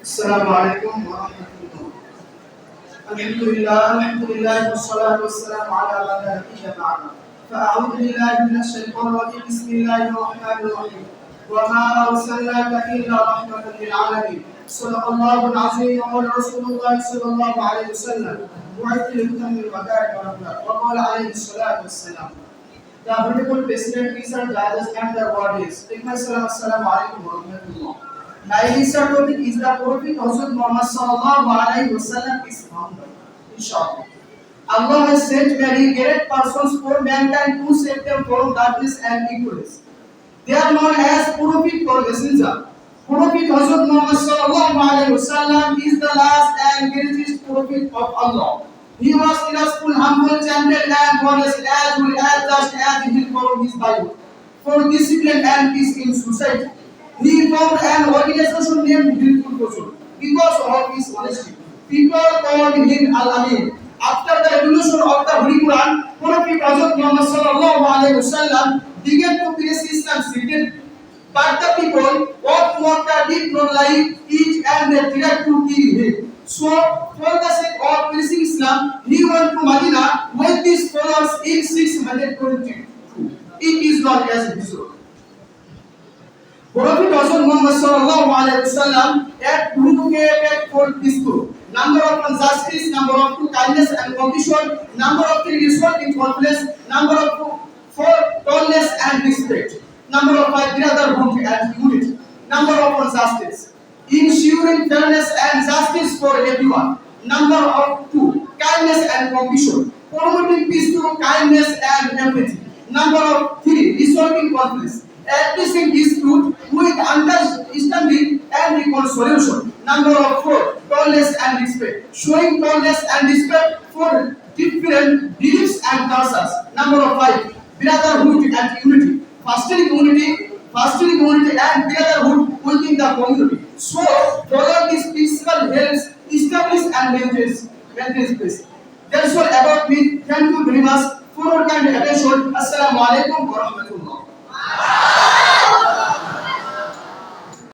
السلام عليكم ورحمة الله. الحمد لله والصلاة والسلام على من لا نبي بعده. فأعوذ بالله من الشيطان الرجيم. بسم الله الرحمن الرحيم. وما أرسلناك إلا رحمة للعالمين. صدق الله العظيم وقال رسول الله صلى الله عليه وسلم بعثت لأتمم المكارم والأخلاق وقال عليه الصلاة والسلام. The Honorable President, peace and judges and their bodies. Take my salam. Assalamu alaikum wa rahmatullah. My research topic is the Prophet Hazrat Muhammad sallallahu alaihi wasallam is founder. Inshallah. Allah has sent very great persons for mankind to save them from darkness and ignorance. They are known as Prophet or Messenger. Prophet Hazrat Muhammad sallallahu alaihi wasallam is the last and greatest Prophet of Allah. He was trustful, humble, gentle, and modest, as well as just as he followed his Bible for discipline and peace in society. He found an organization named Hilful Rasul because of his honesty. People called him Al-Amin. After the revolution of the Holy Quran, Prophet Hazrat Muhammad sallallahu alaihi wasallam began to preach Islam secretly. But the people of Makkah did not like it and they tried to kill him. So, for the sake of preaching Islam, he went to Medina with his followers in 622. It is not as usual. Prophet Muhammad sallallahu alaihi wasallam advocated for peaceful, number of justice, number of two kindness and compassion, number of three resolve in confidence, number of four tolerance and respect, number of five brotherhood and unity, number of justice, ensuring fairness and justice for everyone, number of two kindness and compassion, promoting peace through kindness and empathy, number of three resolving conflicts, addressing dispute with understanding and reconciliation. Number of four, tolerance and respect, showing tolerance and respect for different beliefs and cultures. Number of five, brotherhood and unity, fostering unity and brotherhood within the community. So, follow this principle helps establish and maintain peace. That's all about me. Thank you very much for your kind attention. Assalamu alaikum wa rahmatullah.